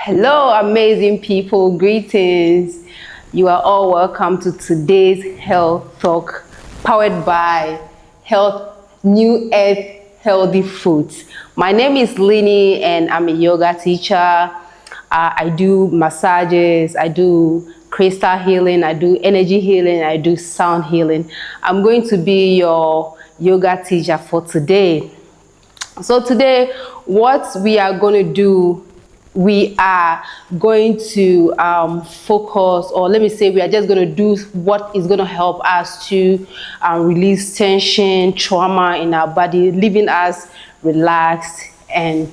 Hello, amazing people. Greetings. You are all welcome to today's health talk powered by New Earth Healthy Foods. My name is Linny and I'm a yoga teacher. I do massages, I do crystal healing, I do energy healing, I do sound healing. I'm going to be your yoga teacher for today. So today, what we are going to do, we are going to focus, or let me say, we are just going to do what is going to help us to release tension, trauma in our body, leaving us relaxed and,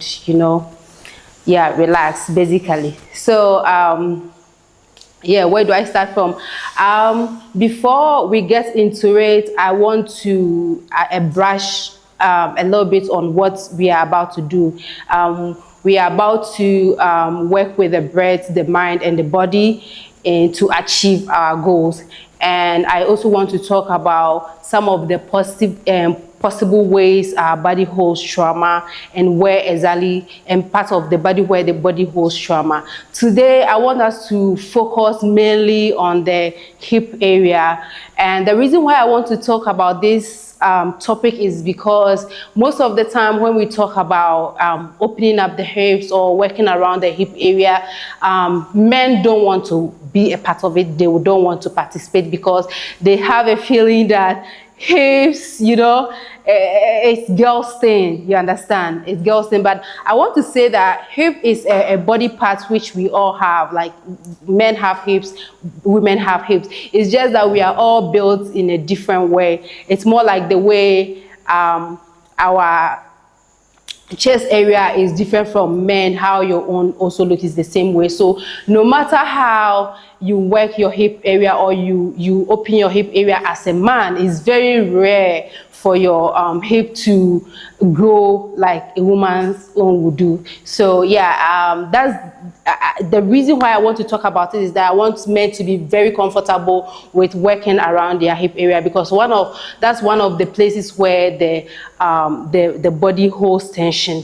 relaxed basically. So, where do I start from? Before we get into it, I want to brush a little bit on what we are about to do. We are about to work with the breath, the mind, and the body to achieve our goals. And I also want to talk about some of the possible ways our body holds trauma and where exactly, and part of the body where the body holds trauma. Today, I want us to focus mainly on the hip area. And the reason why I want to talk about this topic is because most of the time when we talk about opening up the hips or working around the hip area, men don't want to be a part of it. They don't want to participate because they have a feeling that hips, it's girls thing, you understand? It's girls thing. But I want to say that hip is a body part which we all have. Like men have hips, women have hips. It's just that we are all built in a different way. It's more like the way our chest area is different from men, how your own also look is the same way. So no matter how you work your hip area or you open your hip area as a man, it's very rare for your hip to grow like a woman's own would do. So that's the reason why I want to talk about it, is that I want men to be very comfortable with working around their hip area, because that's one of the places where the body holds tension.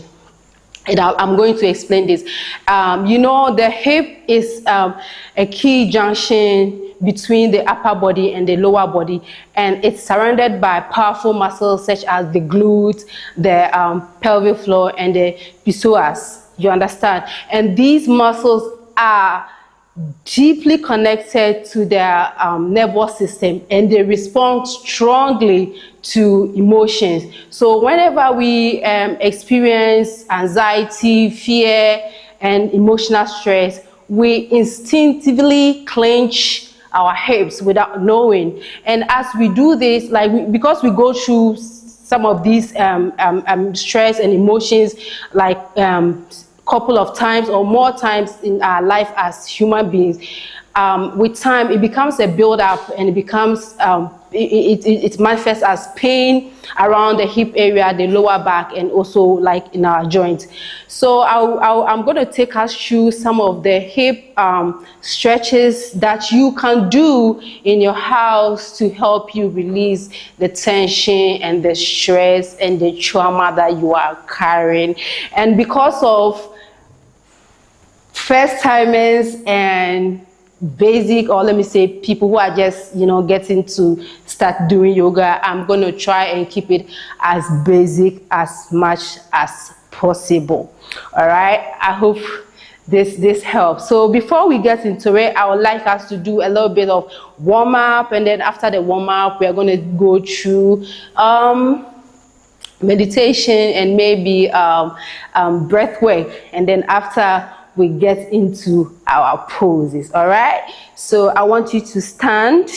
And I'm going to explain this. The hip is a key junction between the upper body and the lower body, and it's surrounded by powerful muscles such as the glutes, the pelvic floor, and the psoas. You understand? And these muscles are deeply connected to their nervous system, and they respond strongly to emotions. So whenever we experience anxiety, fear, and emotional stress, we instinctively clench our hips without knowing. And as we do this, because we go through some of these stress and emotions, couple of times or more times in our life as human beings, with time it becomes a build-up, and it becomes it manifests as pain around the hip area, the lower back, and also like in our joints. So I'm going to take us through some of the hip stretches that you can do in your house to help you release the tension and the stress and the trauma that you are carrying. And because of first timers and basic, or let me say people who are just getting to start doing yoga, I'm going to try and keep it as basic as much as possible. All right, I hope this helps. So before we get into it, I would like us to do a little bit of warm up, and then after the warm up we are going to go through meditation and maybe breath work, and then after we get into our poses. All right, so I want you to stand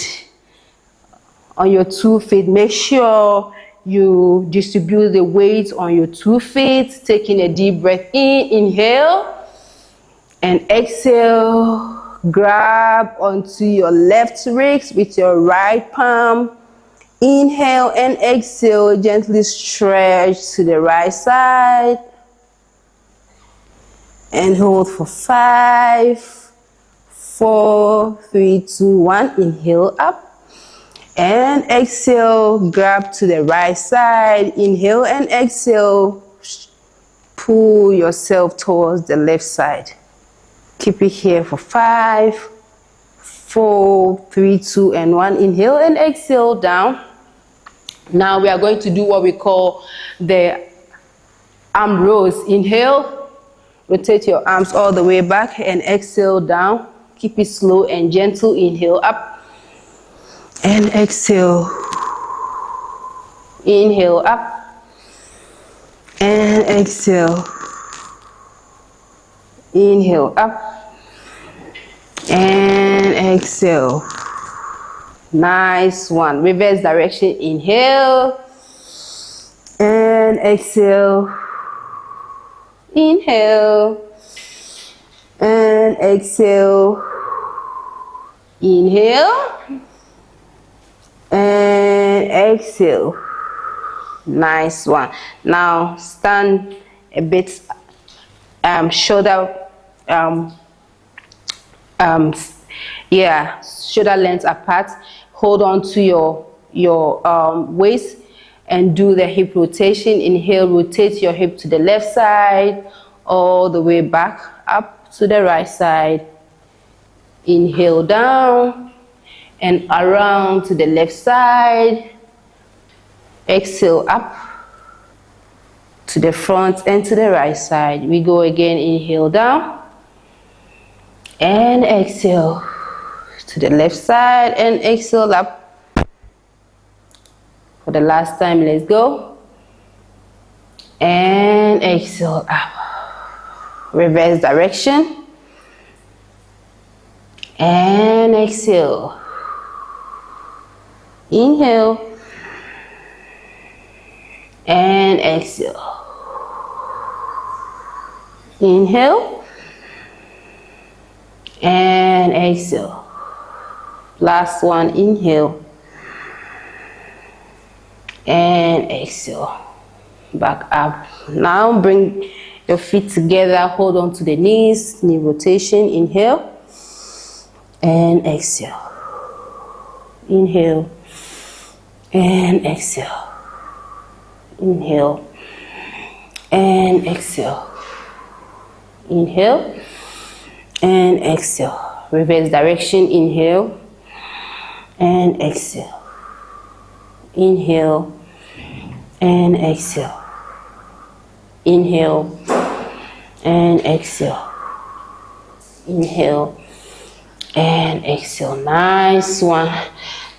on your 2 feet. Make sure you distribute the weight on your 2 feet, taking a deep breath in, inhale, and exhale. Grab onto your left wrist with your right palm. Inhale and exhale, gently stretch to the right side. And hold for 5, 4, 3, 2, 1. Inhale up and exhale. Grab to the right side. Inhale and exhale. Pull yourself towards the left side. Keep it here for 5, 4, 3, 2, and 1. Inhale and exhale down. Now we are going to do what we call the arm rows. Inhale, rotate your arms all the way back, and exhale down. Keep it slow and gentle. Inhale up and exhale. Inhale up and exhale. Inhale up and exhale. Nice one. Reverse direction. Inhale and exhale. Inhale and exhale. Inhale and exhale. Nice one. Now stand a bit shoulder shoulder length apart. Hold on to your waist and do the hip rotation. Inhale, rotate your hip to the left side, all the way back up to the right side. Inhale down and around to the left side. Exhale up to the front and to the right side. We go again. Inhale down and exhale to the left side and exhale up. For the last time, let's go. And exhale up. Reverse direction. And exhale. Inhale. And exhale. Inhale. And exhale. Last one. Inhale. And exhale. Back up. Now bring your feet together. Hold on to the knees. Knee rotation. Inhale. And exhale. Inhale. And exhale. Inhale. And exhale. Inhale. And exhale. Reverse direction. Inhale. And exhale. Inhale and exhale. Inhale and exhale. Inhale and exhale. Nice one.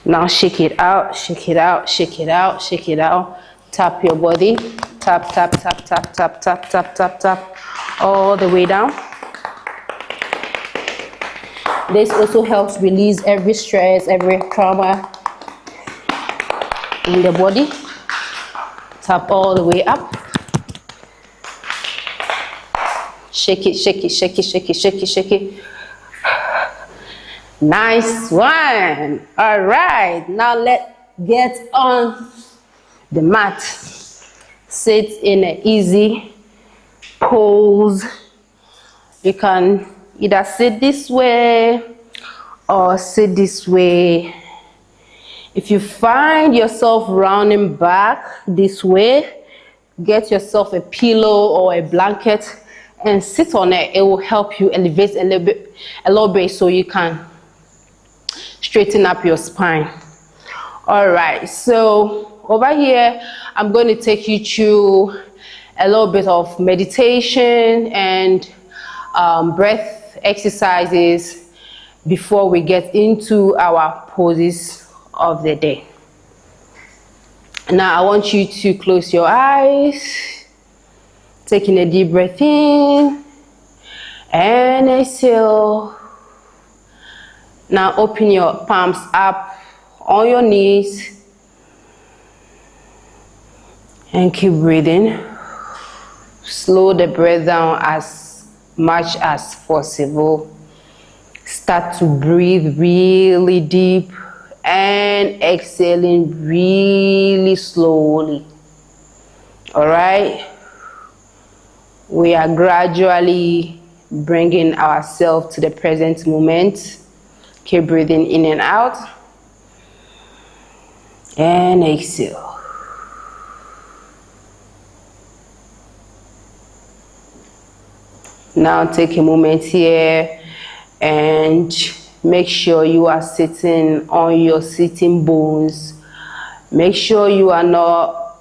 Now shake it out, shake it out, shake it out, shake it out. Tap your body. Tap, tap, tap, tap, tap, tap, tap, tap, tap. All the way down. This also helps release every stress, every trauma in the body. Tap all the way up. Shake it, shake it, shake it, shake it, shake it, shake it. Nice one. All right, now let's get on the mat. Sit in an easy pose. You can either sit this way or sit this way. If you find yourself rounding back this way, get yourself a pillow or a blanket and sit on it. It will help you elevate a little bit so you can straighten up your spine. All right, so over here, I'm going to take you through a little bit of meditation and breath exercises before we get into our poses of the day. Now I want you to close your eyes, taking a deep breath in and exhale. Now open your palms up on your knees and keep breathing. Slow the breath down as much as possible. Start to breathe really deep and exhaling really slowly. All right, we are gradually bringing ourselves to the present moment. Keep breathing in and out and exhale. Now take a moment here and make sure you are sitting on your sitting bones. Make sure you are not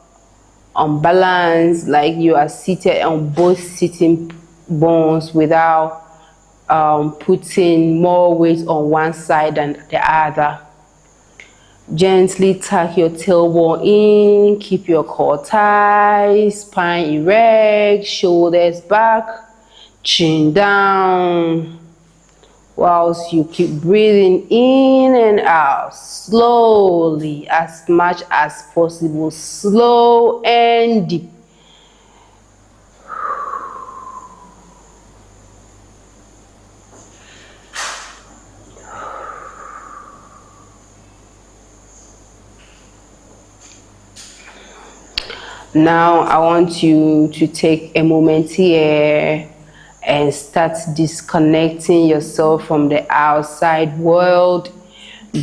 unbalanced, like you are seated on both sitting bones without putting more weight on one side than the other. Gently tuck your tailbone in, keep your core tight, spine erect, shoulders back, chin down, whilst you keep breathing in and out slowly, as much as possible, slow and deep. Now I want you to take a moment here and start disconnecting yourself from the outside world,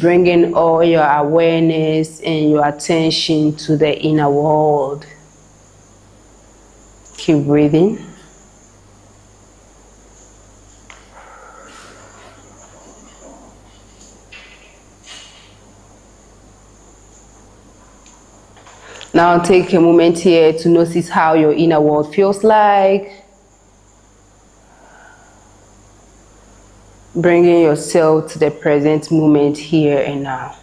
bringing all your awareness and your attention to the inner world. Keep breathing. Now take a moment here to notice how your inner world feels like. Bringing yourself to the present moment here and now.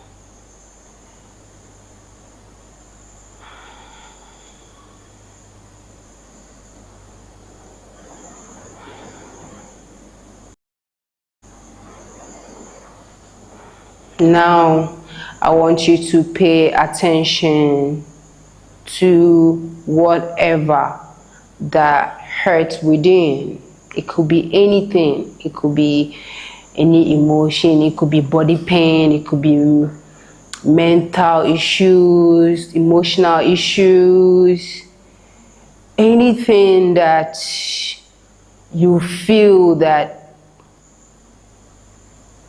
Now I want you to pay attention to whatever that hurts within. It could be anything. It could be any emotion. It could be body pain. It could be mental issues, emotional issues. Anything that you feel that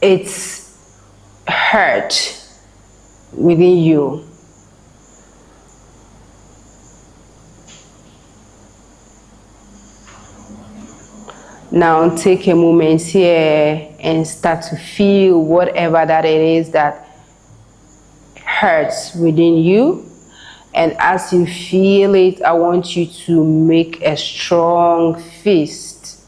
it's hurt within you. Now take a moment here and start to feel whatever that it is that hurts within you. And as you feel it, I want you to make a strong fist.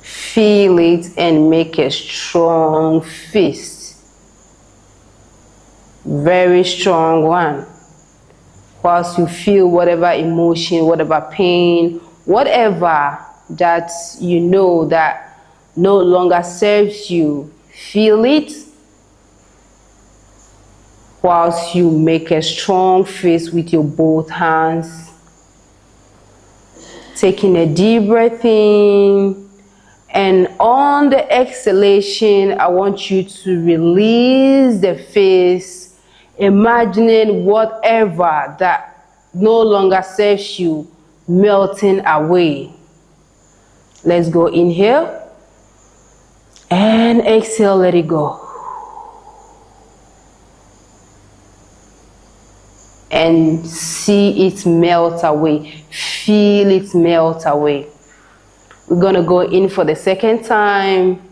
Feel it and make a strong fist. Very strong one. Whilst you feel whatever emotion, whatever pain, whatever that you know that no longer serves you, feel it. Whilst you make a strong fist with your both hands. Taking a deep breath in. And on the exhalation, I want you to release the fist. Imagining whatever that no longer serves you melting away. Let's go. Inhale and exhale, let it go. And see it melt away. Feel it melt away. We're going to go in for the second time.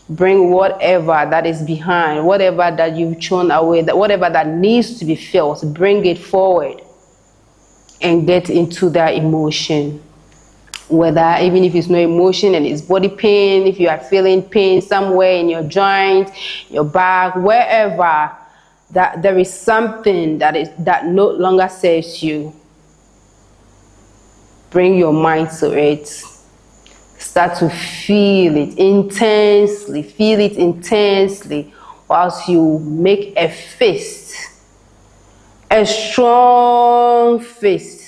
Bring whatever that is behind, whatever that you've thrown away, that whatever that needs to be felt, bring it forward and get into that emotion. Whether, even if it's no emotion and it's body pain, if you are feeling pain somewhere in your joint, your back, wherever, that there is something that no longer serves you, bring your mind to it. Start to feel it intensely, whilst you make a fist, a strong fist.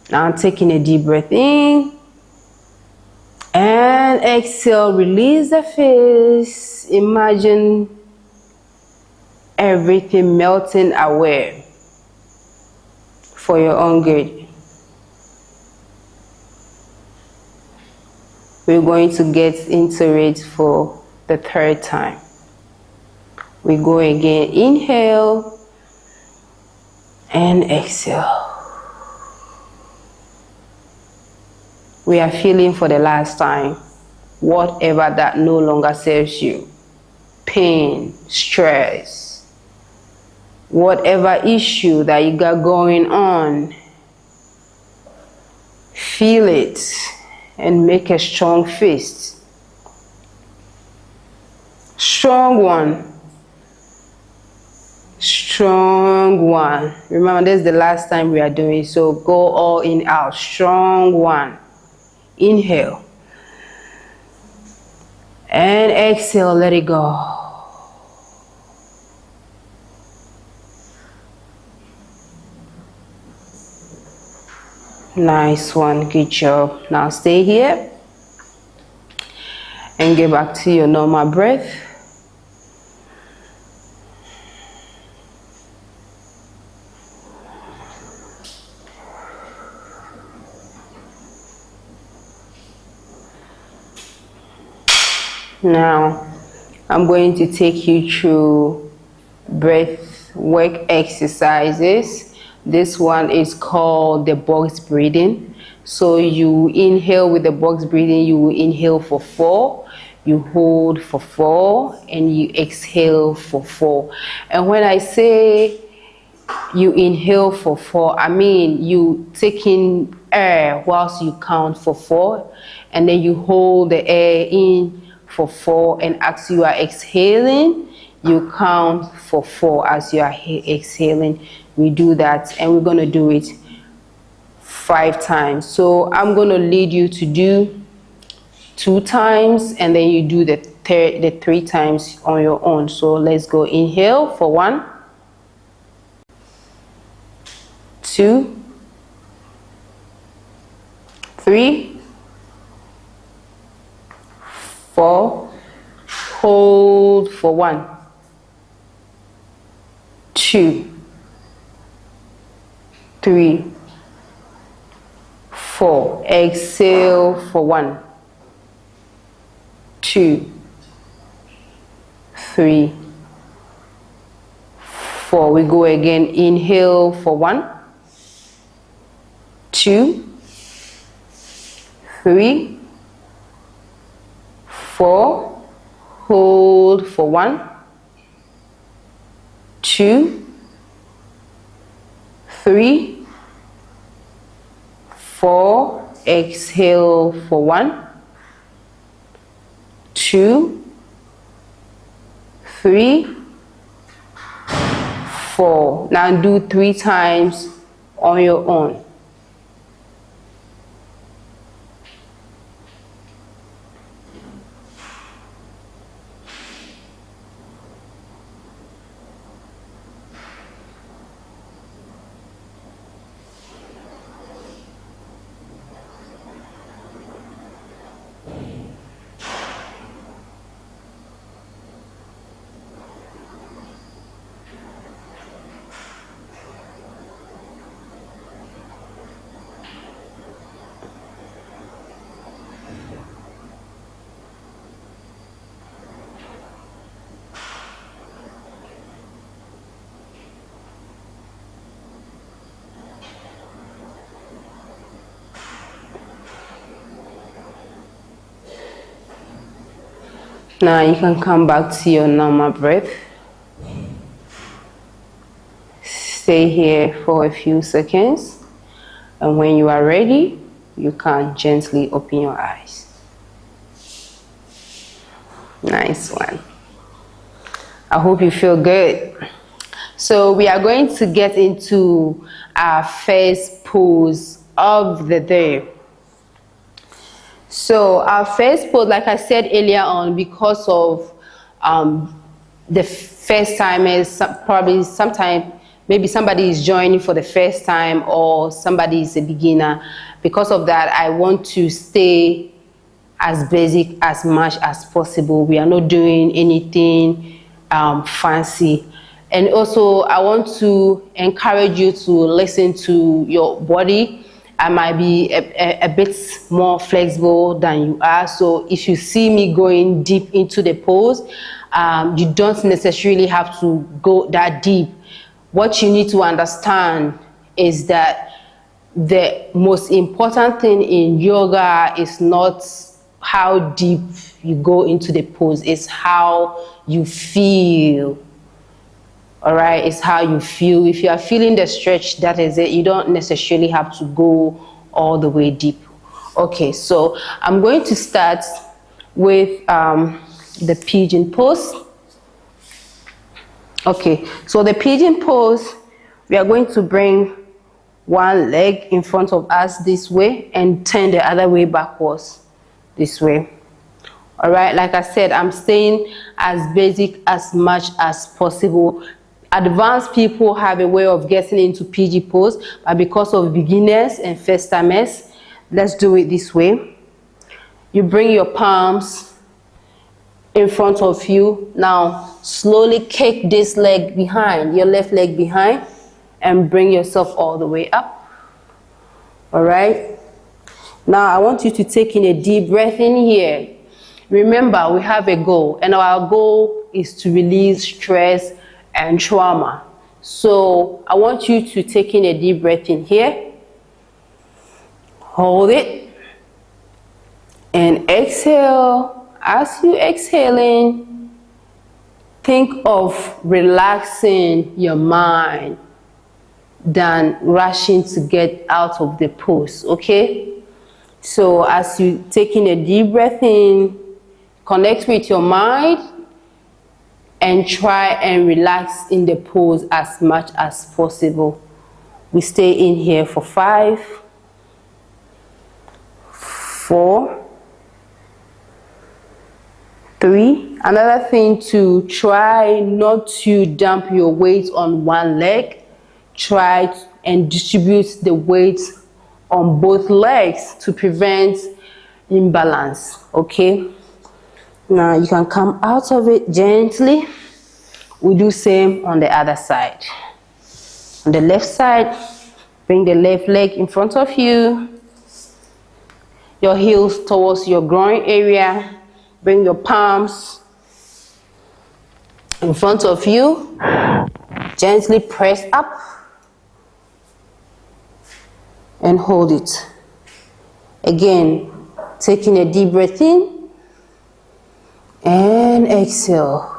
Now taking a deep breath in and exhale, release the fist. Imagine everything melting away for your own good. We're going to get into it for the third time. We go again. Inhale and exhale. We are feeling for the last time whatever that no longer serves you. Pain, stress, whatever issue that you got going on. Feel it and make a strong fist. Strong one. Strong one. Remember, this is the last time we are doing it, so go all in out. Strong one. Inhale. And exhale, let it go. Nice one, good job. Now stay here and get back to your normal breath. Now I'm going to take you through breath work exercises. This one is called the box breathing. So you inhale with the box breathing, you will inhale for 4, you hold for 4, and you exhale for 4. And when I say you inhale for 4, I mean you take in air whilst you count for 4, and then you hold the air in for 4, and as you are exhaling, you count for 4 as you are exhaling. We do that, and we're going to do it 5 times. So I'm going to lead you to do 2 times, and then you do the 3 times on your own. So let's go. Inhale for 1, 2, 3, 4. Hold for 1, 2, 3, 4. Exhale for 1, 2, 3, 4. We go again. Inhale for 1, 2, 3, 4. Hold for 1, 2, 3, 4. Exhale for 1, 2, 3, 4. Now do 3 times on your own. Now you can come back to your normal breath. Stay here for a few seconds, and when you are ready, you can gently open your eyes. Nice one. I hope you feel good. So we are going to get into our first pose of the day. So our first pose, like I said earlier on, because of the first time is probably sometime, maybe somebody is joining for the first time or somebody is a beginner. Because of that, I want to stay as basic as much as possible. We are not doing anything fancy. And also I want to encourage you to listen to your body. I might be a bit more flexible than you are. So if you see me going deep into the pose, you don't necessarily have to go that deep. What you need to understand is that the most important thing in yoga is not how deep you go into the pose, it's how you feel. All right, it's how you feel. If you are feeling the stretch, that is it. You don't necessarily have to go all the way deep. Okay, so I'm going to start with the pigeon pose. Okay, so the pigeon pose, we are going to bring one leg in front of us this way and turn the other way backwards this way. All right, like I said, I'm staying as basic as much as possible. Advanced people have a way of getting into pigeon pose, but because of beginners and first timers, let's do it this way. You bring your palms in front of you. Now slowly kick this leg behind, your left leg behind, and bring yourself all the way up. All right, now I want you to take in a deep breath in here. Remember, we have a goal, and our goal is to release stress and trauma. So I want you to take in a deep breath in here, hold it, and exhale. As you exhaling, think of relaxing your mind than rushing to get out of the pose. Okay, so as you take in a deep breath in, connect with your mind and try and relax in the pose as much as possible. We stay in here for 5, 4, 3. Another thing, to try not to dump your weight on one leg. Try and distribute the weight on both legs to prevent imbalance. Okay, now you can come out of it gently. We do same on the other side. On the left side, bring the left leg in front of you, your heels towards your groin area. Bring your palms in front of you, gently press up and hold it. Again, taking a deep breath in and exhale.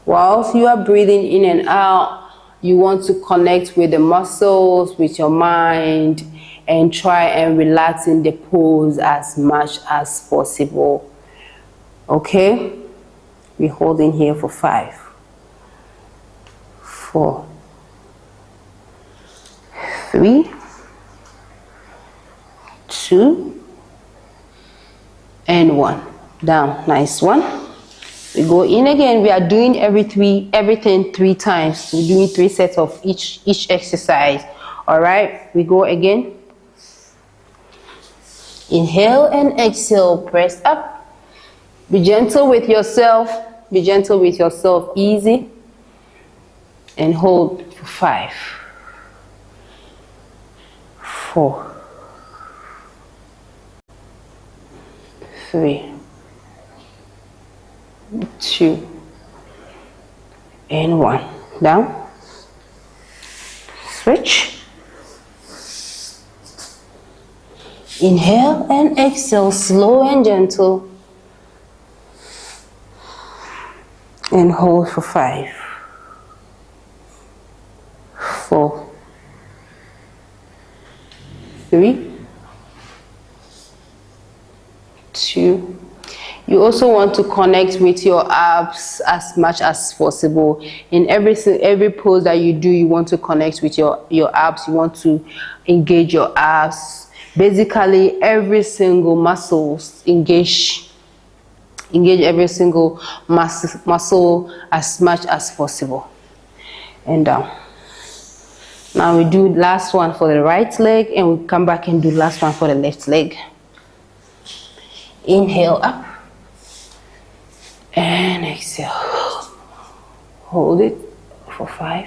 Whilst you are breathing in and out, you want to connect with the muscles, with your mind, and try and relax in the pose as much as possible. Okay, we hold in here for 5, 4, 3, 2, and 1. Down. Nice one. We go in again. We are doing everything 3 times. We're doing 3 sets of each exercise. All right, we go again. Inhale and exhale, press up. Be gentle with yourself. Be gentle with yourself, easy. And hold for 5, 4, 3, 2, and 1. Down. Switch. Inhale and exhale, slow and gentle. And hold for 5, 4, 3, 2. You also want to connect with your abs as much as possible. In every pose that you do, you want to connect with your abs. You want to engage your abs. Basically, every single muscles engage every single muscle as much as possible. And down. Now we do last one for the right leg, and we come back and do last one for the left leg. Inhale up and exhale. Hold it for 5,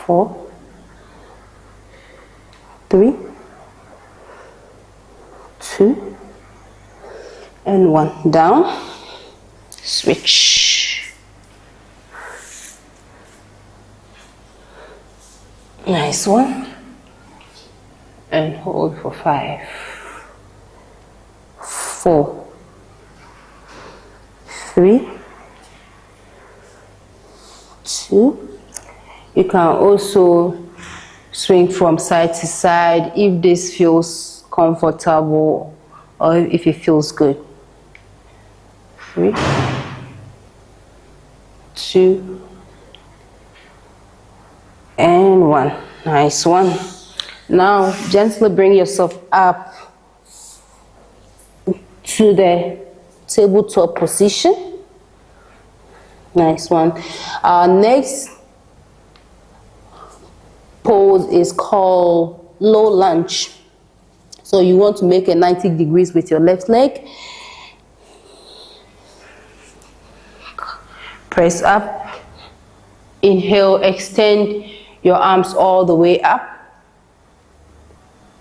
4, 3, 2, and 1. Down. Switch. Nice one. And hold for 5, 4, 3, 2. You can also swing from side to side if this feels comfortable or if it feels good. 3, 2, and 1. Nice one. Now gently bring yourself up to the tabletop position. Nice one. Our next pose is called low lunge. So you want to make a 90 degrees with your left leg. Press up. Inhale, extend your arms all the way up.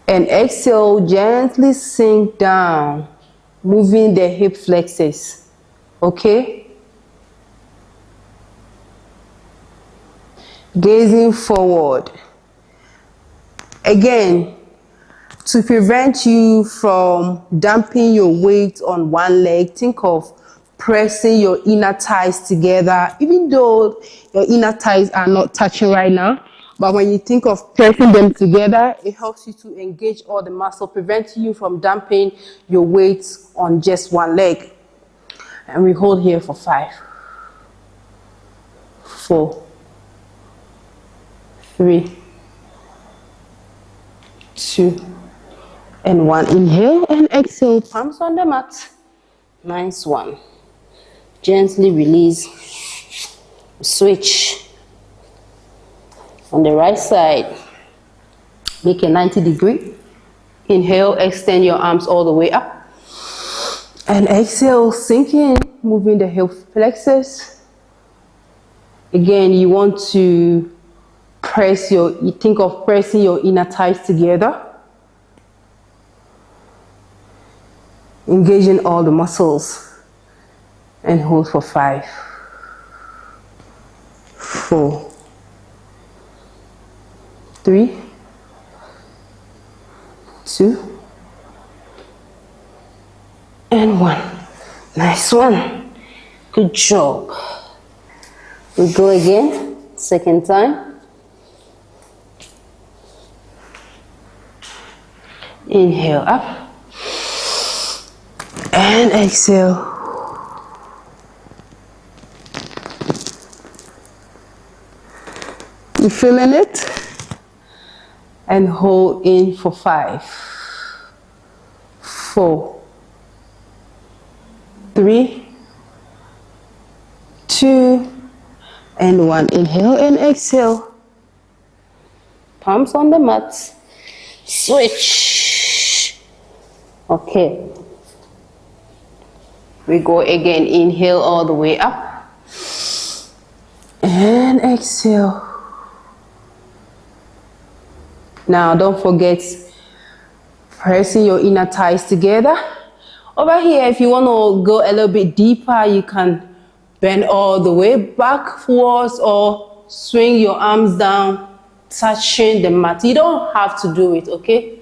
And exhale, gently sink down, moving the hip flexors. Okay? Gazing forward. Again, to prevent you from dumping your weight on one leg, think of pressing your inner thighs together, even though your inner thighs are not touching right now. But when you think of pressing them together, it helps you to engage all the muscle, preventing you from dumping your weight on just one leg. And we hold here for 5, 4, 3, 2, and 1. Inhale and exhale, palms on the mat. Nice one. Gently release. Switch. On the right side, make a 90 degree. Inhale, extend your arms all the way up. And exhale, sink in, moving the hip flexors. Again, you want to think of pressing your inner thighs together. Engaging all the muscles. And hold for 5, 4, 3, 2, and 1. Nice one. Good job. We go again, second time. Inhale up. And exhale. You feeling it? And hold in for 5, 4, 3, 2, and 1. Inhale and exhale. Palms on the mat. Switch. Okay. We go again. Inhale all the way up. And exhale. Now don't forget pressing your inner thighs together. Over here, if you want to go a little bit deeper, you can bend all the way backwards or swing your arms down, touching the mat. You don't have to do it, okay?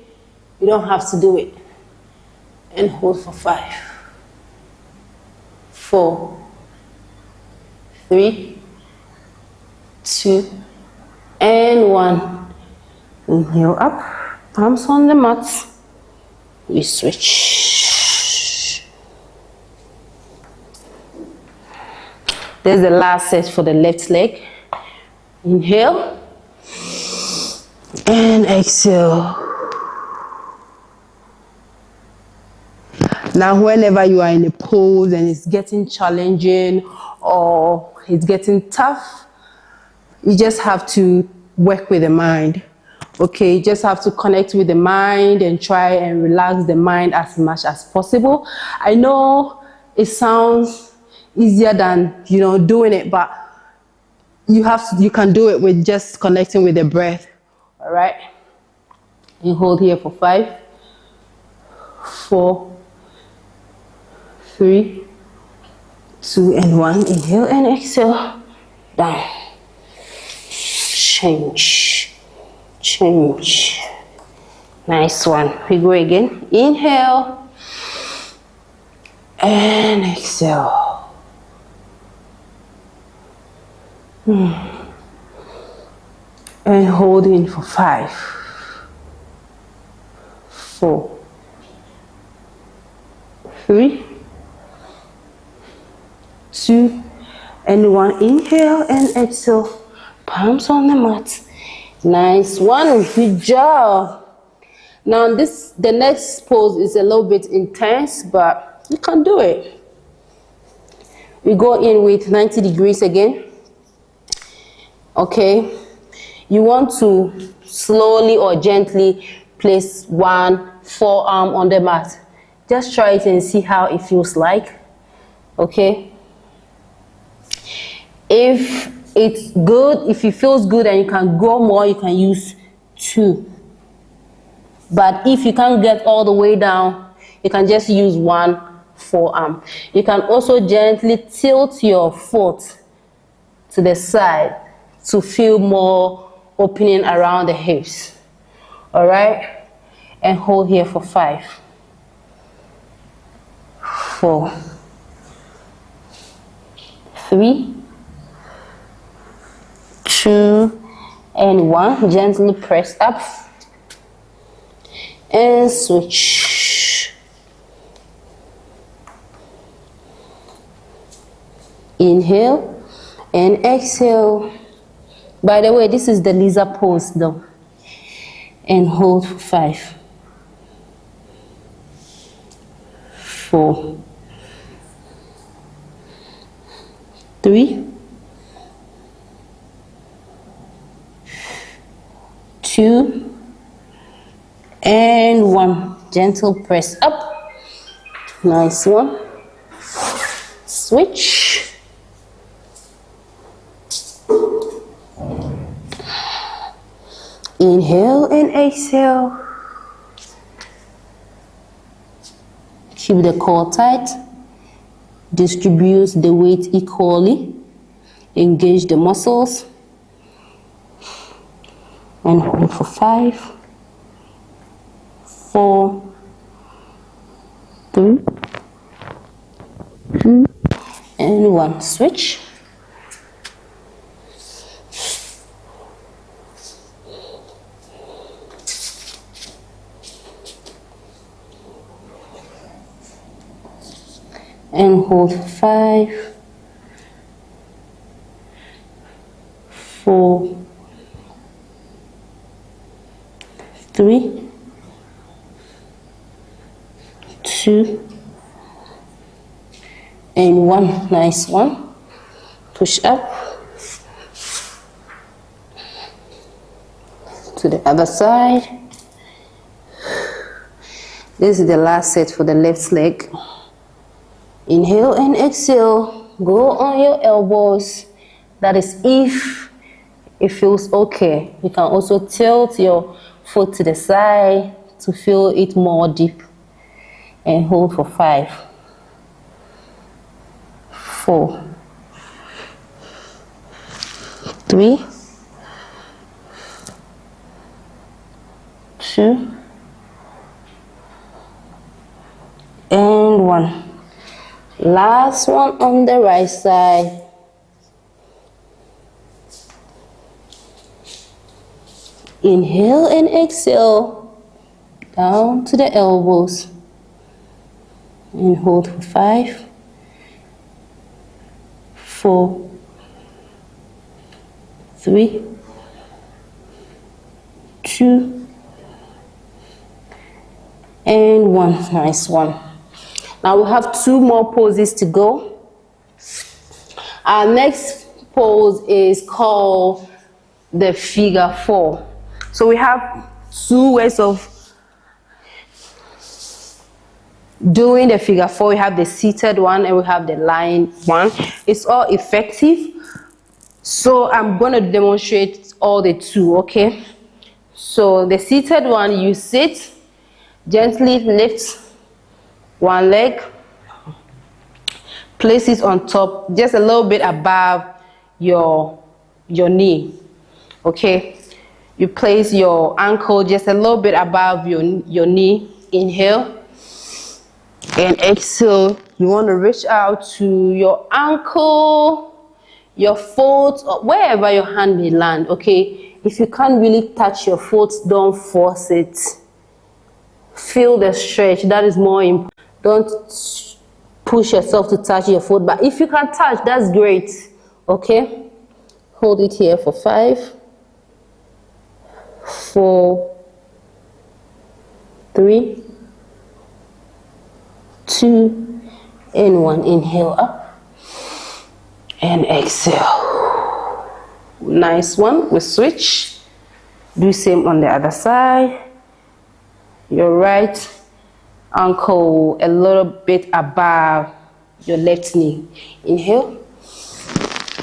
You don't have to do it. And hold for 5, 4, 3, 2, and 1. Inhale up, palms on the mat. We switch. There's the last set for the left leg. Inhale and exhale. Now, whenever you are in a pose and it's getting challenging or it's getting tough, you just have to work with the mind. Okay, you just have to connect with the mind and try and relax the mind as much as possible. I know it sounds easier than, doing it, but you can do it with just connecting with the breath. All right. You hold here for 5, 4, 3, 2, and 1. Inhale and exhale. Down. Change. change. Nice one. We go again. Inhale and exhale. And hold in for 5, 4, 3, 2, and 1. Inhale and exhale. Palms on the mat. Nice one. Good job. Now the next pose is a little bit intense, but you can do it. We go in with 90 degrees again. Okay. You want to slowly or gently place one forearm on the mat. Just try it and see how it feels like. Okay. If it's good, if it feels good and you can go more, you can use 2. But if you can't get all the way down, you can just use 1 forearm. You can also gently tilt your foot to the side to feel more opening around the hips. All right? And hold here for 5, 4, 3, 2, and 1. Gently press up and switch. Inhale and exhale. By the way, this is the lizard pose though. And hold for 5, 4, 3, 2, and 1. Gentle press up. Nice one. Switch. Inhale and exhale. Keep the core tight. Distribute the weight equally. Engage the muscles. And hold for 5, 4, 3, 2, and 1. Switch. And hold 5, 4, 3, 2, and 1. Nice one. Push up to the other side. This is the last set for the left leg. Inhale and exhale. Go on your elbows. That is if it feels okay. You can also tilt your foot to the side to feel it more deep. And hold for 5, 4, 3, 2, and 1. Last one on the right side. Inhale and exhale down to the elbows. And hold for 5, 4, 3, 2, and 1. Nice one. Now we have 2 more poses to go. Our next pose is called the figure 4. So we have 2 ways of doing the figure 4. We have the seated one and we have the lying one. It's all effective. So I'm going to demonstrate all the 2, okay? So the seated one, you sit, gently lift one leg, place it on top, just a little bit above your knee, okay? You place your ankle just a little bit above your knee. Inhale. And exhale. You want to reach out to your ankle, your foot, or wherever your hand may land, okay? If you can't really touch your foot, don't force it. Feel the stretch. That is more important. Don't push yourself to touch your foot, but if you can touch, that's great, okay? Hold it here for 5, 4, 3, 2, and 1. Inhale up and exhale. Nice one. We switch. Do same on the other side. Your right ankle a little bit above your left knee. Inhale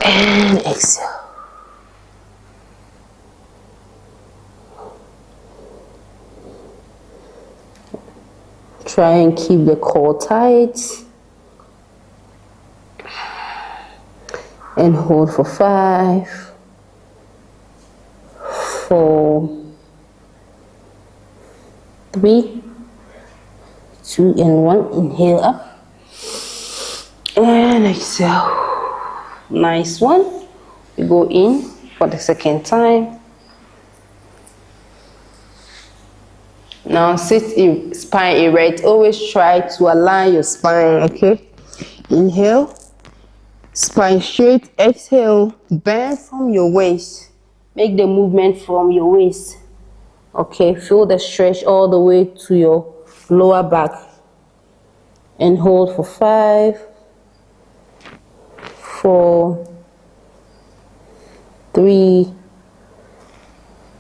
and exhale. Try and keep the core tight. And hold for 5, 4, 3, 2, and 1. Inhale up and exhale. Nice one. We go in for the second time. Now sit spine erect. Always try to align your spine, okay? Inhale, spine straight. Exhale, bend from your waist. Make the movement from your waist. Okay, feel the stretch all the way to your lower back. And hold for 5, 4, 3,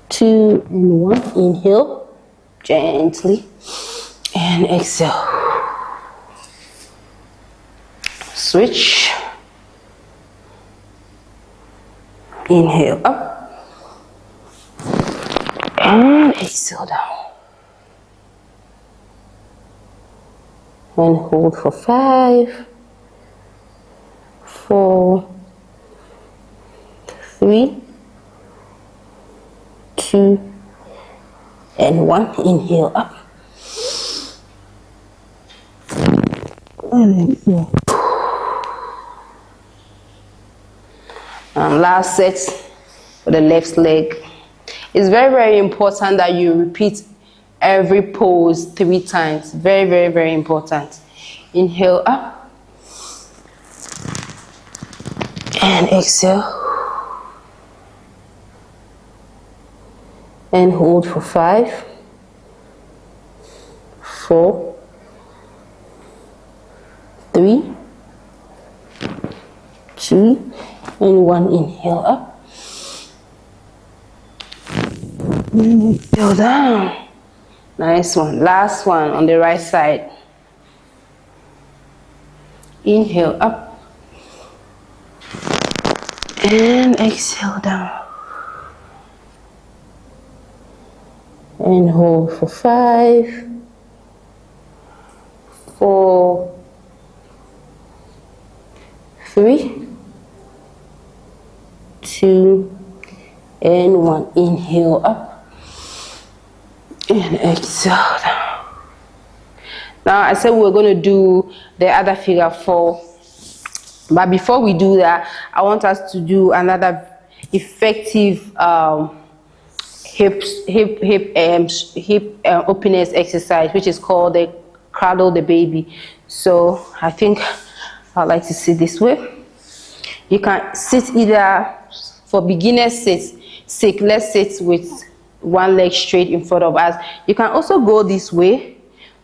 2, and 1. Inhale gently and exhale. Switch. Inhale up and exhale down. And hold for 5, 4, 3, 2, and 1. Inhale up and exhale. And last set for the left leg. It's very, very important that you repeat every pose 3 times. Very, very, very important. Inhale up and exhale. And hold for 5, 4, 3, 2, and 1. Inhale up and exhale down. Nice one. Last one on the right side. Inhale up and exhale down. And hold for 5, 4, 3, 2, and 1. Inhale up and exhale down. Now I said we're going to do the other figure 4, but before we do that, I want us to do another effective hip openness exercise, which is called the cradle the baby. So I think I'd like to sit this way. You can sit either for beginners sake. Let's sit with one leg straight in front of us. You can also go this way,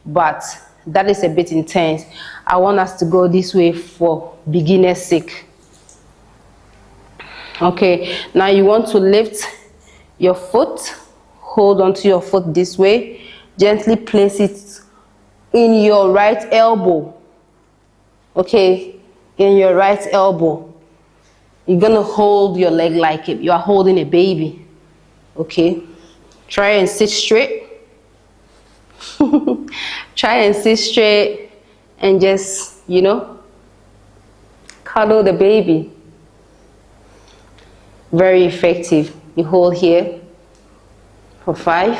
but that is a bit intense. I want us to go this way for beginners sake. Okay, now you want to lift your foot. Hold on to your foot this way. Gently place it in your right elbow. Okay, in your right elbow. You're gonna hold your leg like you are holding a baby. Okay, try and sit straight. Try and sit straight and just, you know, cuddle the baby. Very effective. You hold here for 5,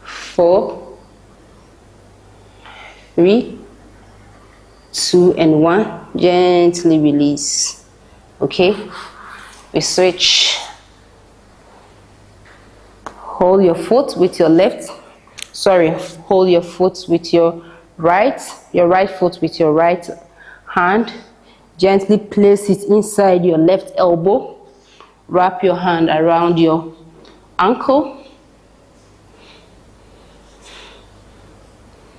4, 3, 2 and 1. Gently release. Okay, we switch. Hold your foot with your left, hold your foot with your right foot with your right hand. Gently place it inside your left elbow. Wrap your hand around your ankle.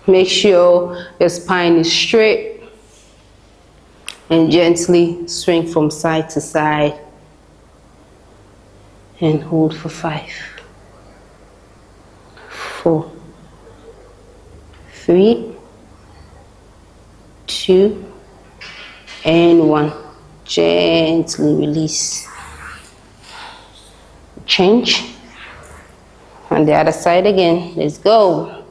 Make sure your spine is straight and gently swing from side to side and hold for 5, 4, 3, 2 and 1. Gently release. Change on the other side again. Let's go.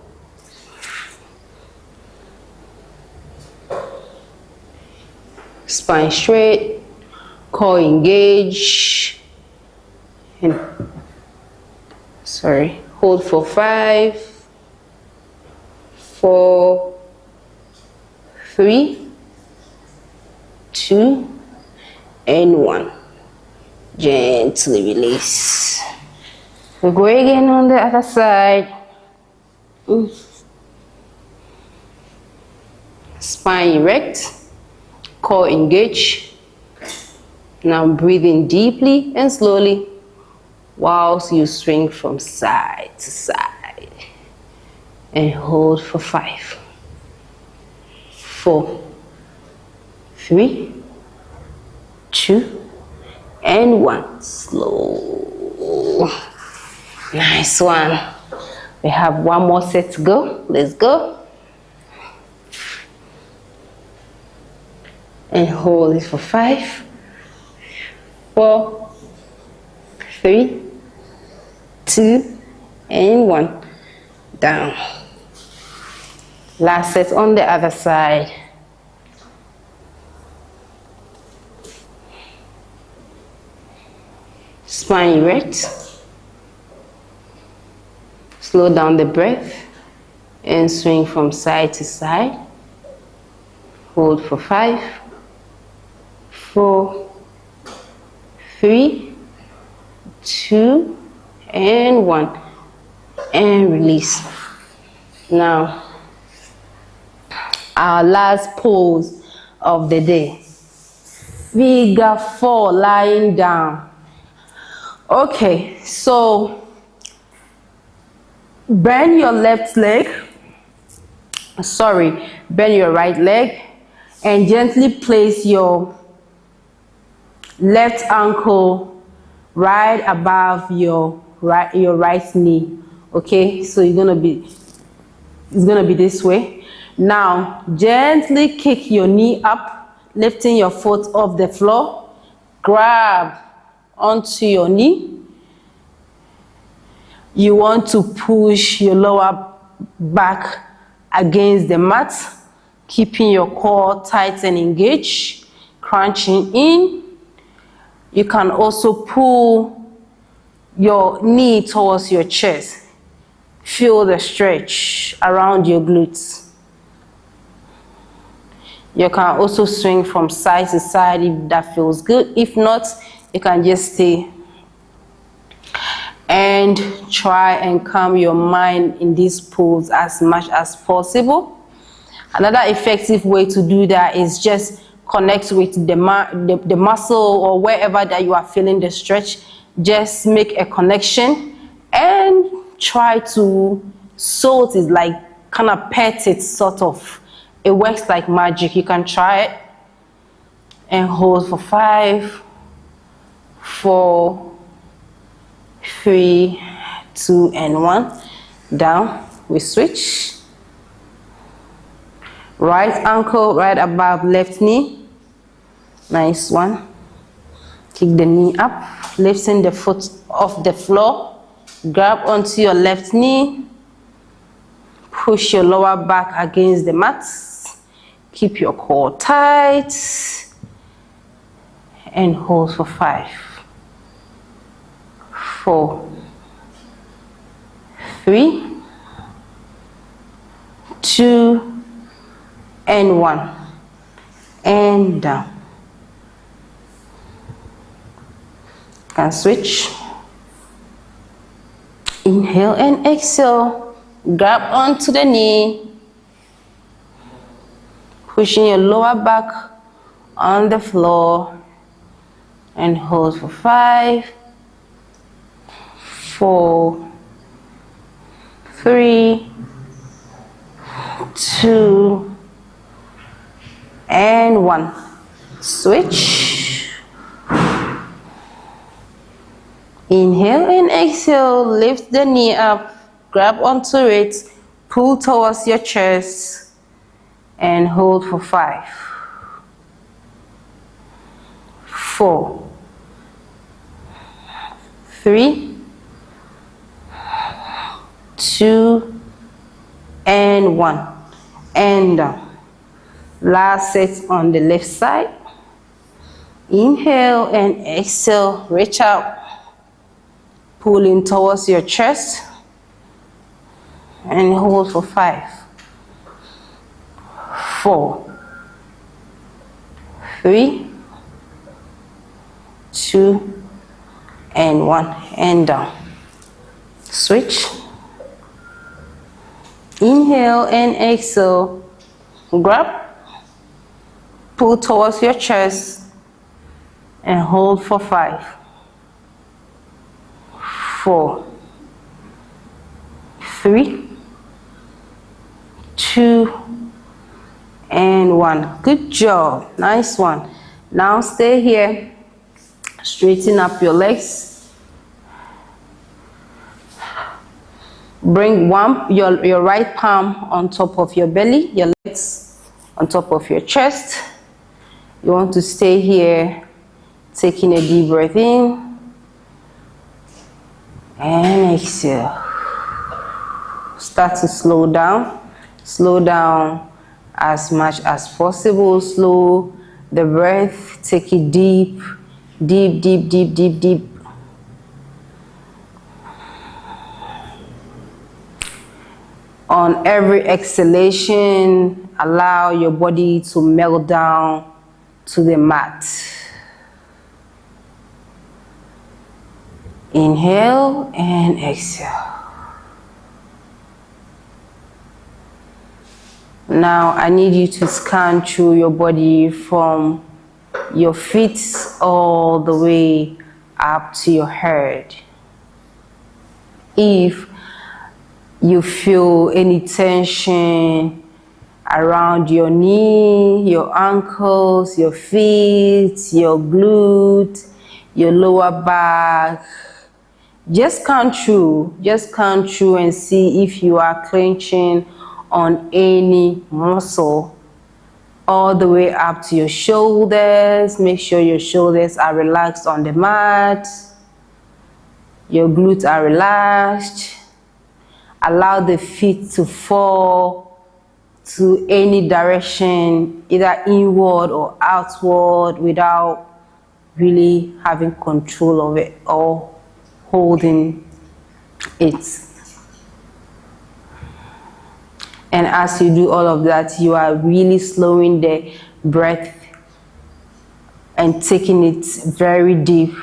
Spine straight, core engage, and hold for 5, 4, 3, 2 and 1. Gently release. We go again on the other side. Spine erect, core engage. Now breathing deeply and slowly whilst you swing from side to side and hold for 5, 4, 3, 2 and 1. Slow. Nice one. We have one more set to go. Let's go. And hold it for 5, 4, 3, 2 and 1. Down. Last set on the other side. Spine erect. Slow down the breath and swing from side to side. Hold for 5, 4, 3, 2 and 1 and release. Now our last pose of the day, figure 4, lying down. Okay, so bend your left leg, bend your right leg and gently place your left ankle right above your right knee. Okay, so it's gonna be this way. Now gently kick your knee up, lifting your foot off the floor. Grab onto your knee. You want to push your lower back against the mat, keeping your core tight and engaged, crunching in. You can also pull your knee towards your chest. Feel the stretch around your glutes. You can also swing from side to side if that feels good. If not, you can just stay and try and calm your mind in this pose as much as possible. Another effective way to do that is just connect with the muscle or wherever that you are feeling the stretch. Just make a connection and try to sort it, like kind of pet it sort of. It works like magic. You can try it and hold for 5, 4, 3, 2 and 1. Down. We switch. Right ankle right above left knee. Nice one. Kick the knee up, lifting the foot off the floor. Grab onto your left knee. Push your lower back against the mat. Keep your core tight. And hold for 5, 4, 3, 2, and 1, and down. Can switch. Inhale and exhale. Grab onto the knee, pushing your lower back on the floor, and hold for 5, 4, 3, 2, and 1. Switch. Inhale and exhale. Lift the knee up, grab onto it, pull towards your chest, and hold for 5, 4, 3, 2, and 1, and down. Last set on the left side. Inhale and exhale, reach out, pulling towards your chest, and hold for 5, 4, 3, 2, and 1, and down. Switch. Inhale and exhale. Grab, pull towards your chest, and hold for 5, 4, 3, 2, and 1. Good job. Nice one. Now stay here. Straighten up your legs. Bring your right palm on top of your belly, your legs on top of your chest. You want to stay here, taking a deep breath in and exhale. Start to slow down. Slow down as much as possible. Slow the breath. Take it deep, deep, deep, deep, deep, deep. On every exhalation, allow your body to melt down to the mat. Inhale and exhale. Now I need you to scan through your body from your feet all the way up to your head. If you feel any tension around your knee, your ankles, your feet, your glute, your lower back, just count through and see if you are clenching on any muscle all the way up to your shoulders. Make sure your shoulders are relaxed on the mat, your glutes are relaxed. Allow the feet to fall to any direction, either inward or outward, without really having control of it or holding it. And as you do all of that, you are really slowing the breath and taking it very deep,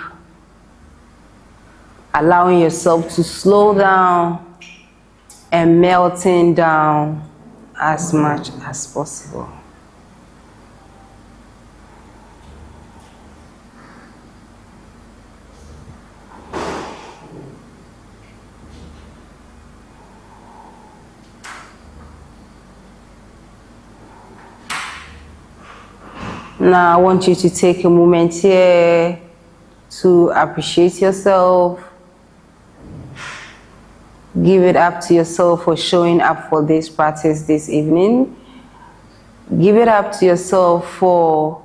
allowing yourself to slow down and melting down as much as possible. Now I want you to take a moment here to appreciate yourself. Give it up to yourself for showing up for this practice this evening. Give it up to yourself for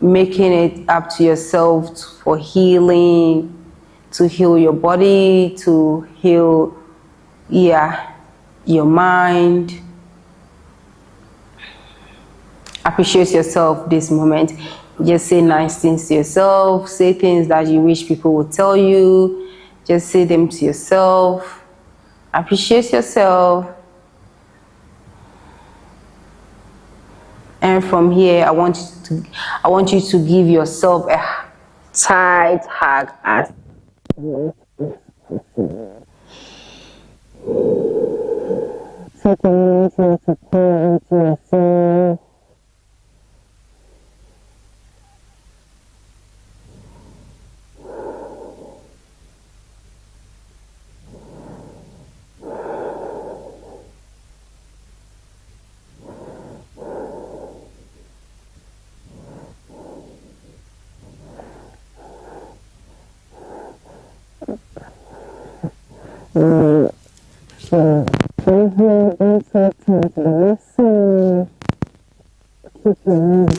making it up to yourself for healing, to heal your body, to heal your mind. Appreciate yourself this moment. Just say nice things to yourself. Say things that you wish people would tell you. Just say them to yourself. Appreciate yourself. And from here, I want you to give yourself a tight hug. Take a minute to pour into yourself.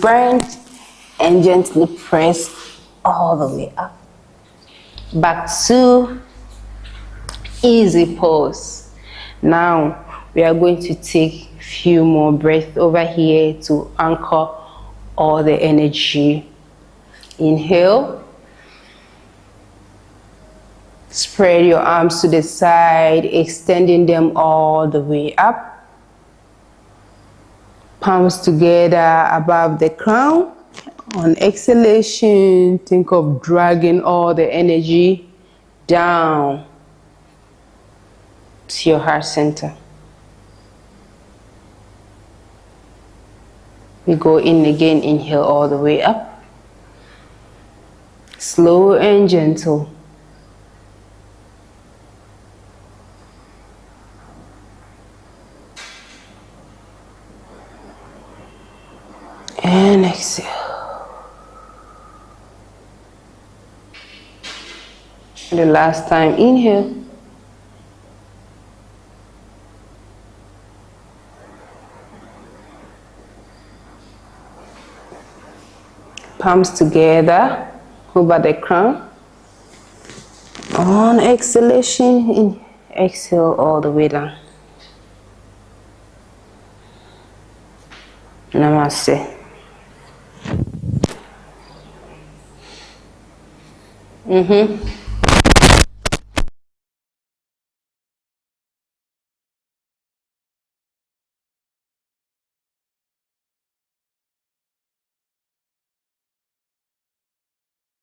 Bend and gently press all the way up. Back to easy pose. Now we are going to take a few more breaths over here to anchor all the energy. Inhale. Spread your arms to the side, extending them all the way up. Palms together above the crown. On exhalation, think of dragging all the energy down to your heart center. We go in again, inhale all the way up. Slow and gentle. And exhale. And the last time, inhale. Palms together over the crown. On exhalation, exhale all the way down. Namaste. Mm-hmm.